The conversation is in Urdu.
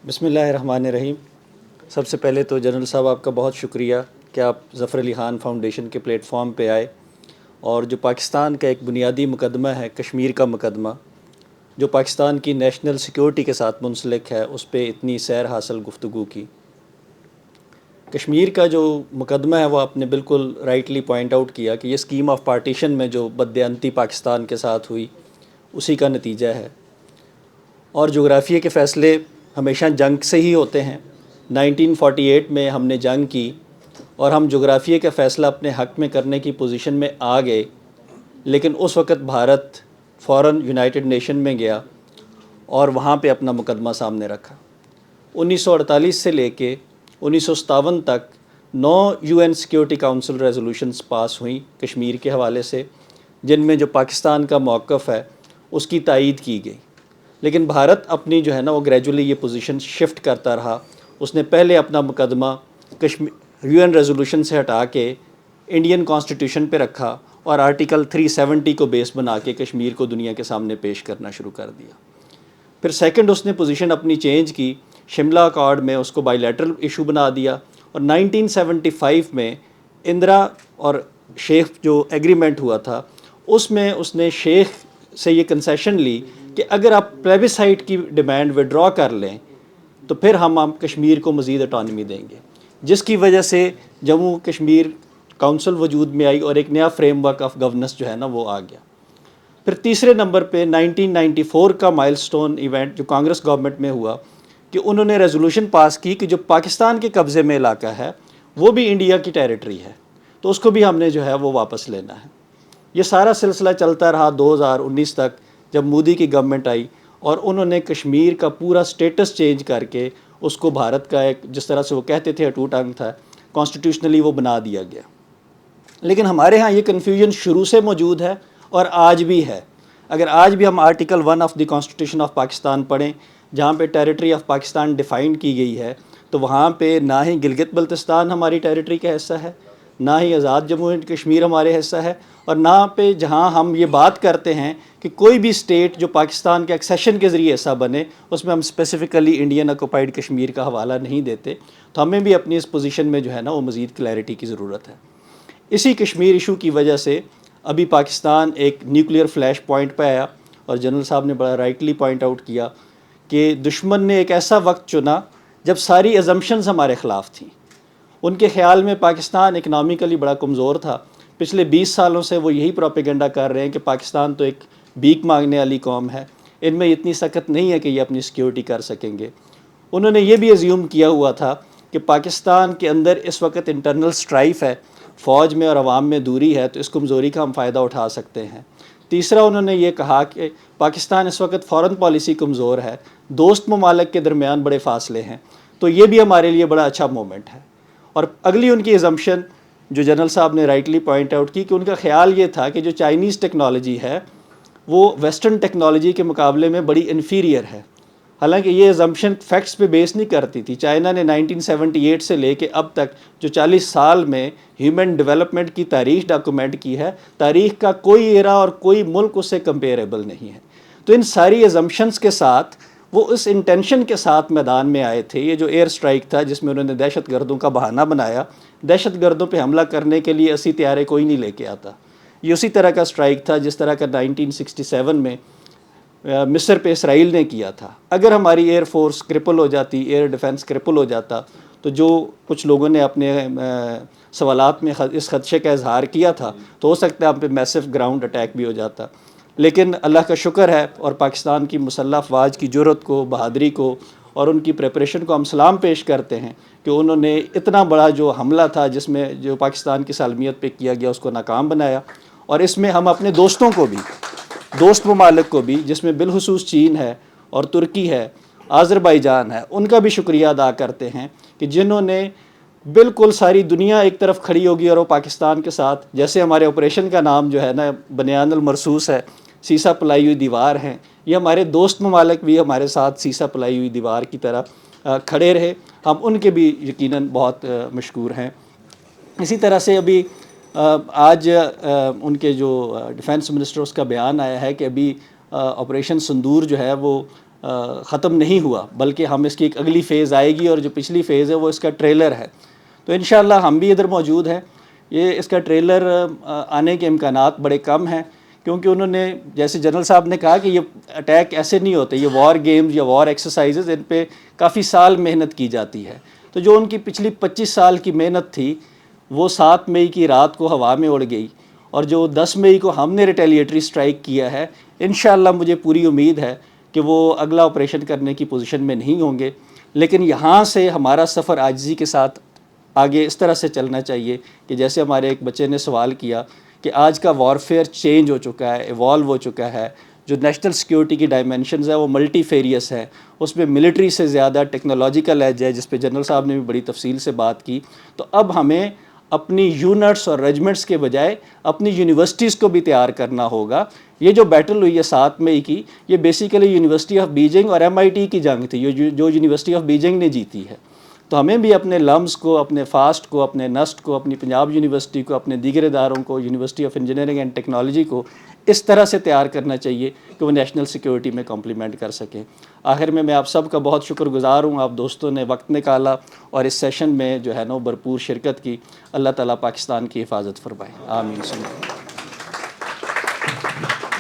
بسم اللہ الرحمن الرحیم۔ سب سے پہلے تو جنرل صاحب آپ کا بہت شکریہ کہ آپ ظفر علی خان فاؤنڈیشن کے پلیٹ فارم پہ آئے اور جو پاکستان کا ایک بنیادی مقدمہ ہے کشمیر کا مقدمہ، جو پاکستان کی نیشنل سیکیورٹی کے ساتھ منسلک ہے، اس پہ اتنی سیر حاصل گفتگو کی۔ کشمیر کا جو مقدمہ ہے وہ آپ نے بالکل رائٹلی پوائنٹ آؤٹ کیا کہ یہ اسکیم آف پارٹیشن میں جو بددیانتی پاکستان کے ساتھ ہوئی اسی کا نتیجہ ہے، اور جغرافیے کے فیصلے ہمیشہ جنگ سے ہی ہوتے ہیں۔ 1948 میں ہم نے جنگ کی اور ہم جغرافیے کا فیصلہ اپنے حق میں کرنے کی پوزیشن میں آ گئے، لیکن اس وقت بھارت فوراً یونائٹڈ نیشن میں گیا اور وہاں پہ اپنا مقدمہ سامنے رکھا۔ 1948 سے لے کے 1957 تک 9 UN سیکیورٹی کاؤنسل ریزولوشنز پاس ہوئیں کشمیر کے حوالے سے، جن میں جو پاکستان کا موقف ہے اس کی تائید کی گئی، لیکن بھارت اپنی جو ہے نا وہ گریجولی یہ پوزیشن شفٹ کرتا رہا۔ اس نے پہلے اپنا مقدمہ UN ریزولوشن سے ہٹا کے انڈین کانسٹیٹیوشن پہ رکھا اور آرٹیکل 370 کو بیس بنا کے کشمیر کو دنیا کے سامنے پیش کرنا شروع کر دیا۔ پھر سیکنڈ اس نے پوزیشن اپنی چینج کی، شملہ اکارڈ میں اس کو بائی لیٹرل ایشو بنا دیا، اور 1975 میں اندرا اور شیخ جو ایگریمنٹ ہوا تھا اس میں اس نے شیخ سے یہ کنسیشن لی کہ اگر آپ پلیبسائٹ کی ڈیمانڈ وڈرا کر لیں تو پھر ہم کشمیر کو مزید اٹانومی دیں گے، جس کی وجہ سے جموں کشمیر کونسل وجود میں آئی اور ایک نیا فریم ورک آف گورننس جو ہے نا وہ آ گیا۔ پھر تیسرے نمبر پہ 1994 کا مائل سٹون ایونٹ جو کانگریس گورنمنٹ میں ہوا کہ انہوں نے ریزولوشن پاس کی کہ جو پاکستان کے قبضے میں علاقہ ہے وہ بھی انڈیا کی ٹیریٹری ہے، تو اس کو بھی ہم نے جو ہے وہ واپس لینا ہے۔ یہ سارا سلسلہ چلتا رہا 2019 تک، جب مودی کی گورنمنٹ آئی اور انہوں نے کشمیر کا پورا سٹیٹس چینج کر کے اس کو بھارت کا ایک، جس طرح سے وہ کہتے تھے اٹوٹ انگ تھا، کانسٹیٹیوشنلی وہ بنا دیا گیا۔ لیکن ہمارے ہاں یہ کنفیوژن شروع سے موجود ہے اور آج بھی ہے۔ اگر آج بھی ہم article 1 of the constitution of Pakistan پڑھیں جہاں پہ ٹیریٹری آف پاکستان ڈیفائن کی گئی ہے، تو وہاں پہ نہ ہی گلگت بلتستان ہماری ٹیریٹری کا حصہ ہے، نہ ہی آزاد جموں اینڈ کشمیر ہمارے حصہ ہے، اور نہ پہ جہاں ہم یہ بات کرتے ہیں کہ کوئی بھی اسٹیٹ جو پاکستان کے ایکسیشن کے ذریعے حصہ بنے اس میں ہم اسپیسیفکلی انڈین آکوپائڈ کشمیر کا حوالہ نہیں دیتے، تو ہمیں بھی اپنی اس پوزیشن میں جو ہے نا وہ مزید کلیئرٹی کی ضرورت ہے۔ اسی کشمیر ایشو کی وجہ سے ابھی پاکستان ایک نیوکلیئر فلیش پوائنٹ پہ آیا، اور جنرل صاحب نے بڑا رائٹلی پوائنٹ آؤٹ کیا کہ دشمن نے ایک ایسا وقت چنا جب ساری ازمپشنز ہمارے خلاف تھیں۔ ان کے خیال میں پاکستان اکنامیکلی بڑا کمزور تھا، پچھلے 20 سالوں سے وہ یہی پروپیگنڈا کر رہے ہیں کہ پاکستان تو ایک بھیک مانگنے والی قوم ہے، ان میں اتنی سخت نہیں ہے کہ یہ اپنی سیکیورٹی کر سکیں گے۔ انہوں نے یہ بھی ازیوم کیا ہوا تھا کہ پاکستان کے اندر اس وقت انٹرنل سٹرائف ہے، فوج میں اور عوام میں دوری ہے، تو اس کمزوری کا ہم فائدہ اٹھا سکتے ہیں۔ تیسرا انہوں نے یہ کہا کہ پاکستان اس وقت فورن پالیسی کمزور ہے، دوست ممالک کے درمیان بڑے فاصلے ہیں، تو یہ بھی ہمارے لیے بڑا اچھا مومنٹ ہے۔ اور اگلی ان کی ازمپشن جو جنرل صاحب نے رائٹلی پوائنٹ آؤٹ کی کہ ان کا خیال یہ تھا کہ جو چائنیز ٹیکنالوجی ہے وہ ویسٹرن ٹیکنالوجی کے مقابلے میں بڑی انفیریئر ہے، حالانکہ یہ ازمپشن فیکٹس پہ بیس نہیں کرتی تھی۔ چائنا نے 1978 سے لے کے اب تک جو 40 سال میں ہیومن ڈیولپمنٹ کی تاریخ ڈاکومنٹ کی ہے، تاریخ کا کوئی ایرا اور کوئی ملک اس سے کمپیریبل نہیں ہے۔ تو ان ساری ازمپشنز کے ساتھ وہ اس انٹینشن کے ساتھ میدان میں آئے تھے۔ یہ جو ایئر سٹرائک تھا جس میں انہوں نے دہشت گردوں کا بہانہ بنایا، دہشت گردوں پہ حملہ کرنے کے لیے 80 طیارے کوئی نہیں لے کے آتا، یہ اسی طرح کا سٹرائک تھا جس طرح کا 1967 میں مصر پہ اسرائیل نے کیا تھا۔ اگر ہماری ایئر فورس کرپل ہو جاتی، ایئر ڈیفنس کرپل ہو جاتا، تو جو کچھ لوگوں نے اپنے سوالات میں اس خدشے کا اظہار کیا تھا، تو ہو سکتا ہے ہم پہ میسو گراؤنڈ اٹیک بھی ہو جاتا۔ لیکن اللہ کا شکر ہے اور پاکستان کی مسلح افواج کی جرأت کو، بہادری کو اور ان کی پریپریشن کو ہم سلام پیش کرتے ہیں کہ انہوں نے اتنا بڑا جو حملہ تھا جس میں جو پاکستان کی سالمیت پہ کیا گیا اس کو ناکام بنایا، اور اس میں ہم اپنے دوستوں کو بھی، دوست ممالک کو بھی، جس میں بالخصوص چین ہے اور ترکی ہے، آذربائیجان ہے، ان کا بھی شکریہ ادا کرتے ہیں کہ جنہوں نے بالکل ساری دنیا ایک طرف کھڑی ہوگی اور وہ پاکستان کے ساتھ، جیسے ہمارے آپریشن کا نام جو ہے نا بنیان المرصوص ہے، سیسا پلائی ہوئی دیوار ہیں، یہ ہمارے دوست ممالک بھی ہمارے ساتھ سیسا پلائی ہوئی دیوار کی طرح کھڑے رہے، ہم ان کے بھی یقیناً بہت مشکور ہیں۔ اسی طرح سے ابھی آج ان کے جو ڈیفنس منسٹر اس کا بیان آیا ہے کہ ابھی آپریشن سندور جو ہے وہ ختم نہیں ہوا، بلکہ ہم اس کی ایک اگلی فیز آئے گی، اور جو پچھلی فیز ہے وہ اس کا ٹریلر ہے۔ تو انشاءاللہ ہم بھی ادھر موجود ہیں۔ یہ اس کا ٹریلر آنے کے امکانات بڑے کم ہیں، کیونکہ انہوں نے جیسے جنرل صاحب نے کہا کہ یہ اٹیک ایسے نہیں ہوتے، یہ وار گیمز یا وار ایکسرسائزز، ان پہ کافی سال محنت کی جاتی ہے۔ تو جو ان کی پچھلی 25 سال کی محنت تھی وہ 7 مئی کی رات کو ہوا میں اڑ گئی، اور جو 10 مئی کو ہم نے ریٹیلیٹری سٹرائک کیا ہے، انشاءاللہ مجھے پوری امید ہے کہ وہ اگلا آپریشن کرنے کی پوزیشن میں نہیں ہوں گے۔ لیکن یہاں سے ہمارا سفر عاجزی کے ساتھ آگے اس طرح سے چلنا چاہیے کہ جیسے ہمارے ایک بچے نے سوال کیا کہ آج کا وارفیئر چینج ہو چکا ہے، ایوالو ہو چکا ہے، جو نیشنل سیکیورٹی کی ڈائمینشنز ہے وہ ملٹی فیریس ہے، اس میں ملٹری سے زیادہ ٹیکنالوجیکل ایج ہے، جس پہ جنرل صاحب نے بھی بڑی تفصیل سے بات کی۔ تو اب ہمیں اپنی یونٹس اور ریجمنٹس کے بجائے اپنی یونیورسٹیز کو بھی تیار کرنا ہوگا۔ یہ جو بیٹل ہوئی ہے 7 مئی کی، یہ بیسیکلی یونیورسٹی آف بیجنگ اور MIT کی جنگ تھی، جو یونیورسٹی آف بیجنگ نے جیتی ہے۔ تو ہمیں بھی اپنے لمز کو، اپنے فاسٹ کو، اپنے نسٹ کو، اپنی پنجاب یونیورسٹی کو، اپنے دیگر اداروں کو، university of engineering and technology کو اس طرح سے تیار کرنا چاہیے کہ وہ نیشنل سیکیورٹی میں کمپلیمنٹ کر سکیں۔ آخر میں آپ سب کا بہت شکر گزار ہوں، آپ دوستوں نے وقت نکالا اور اس سیشن میں جو ہے نا بھرپور شرکت کی۔ اللہ تعالیٰ پاکستان کی حفاظت فرمائے، آمین۔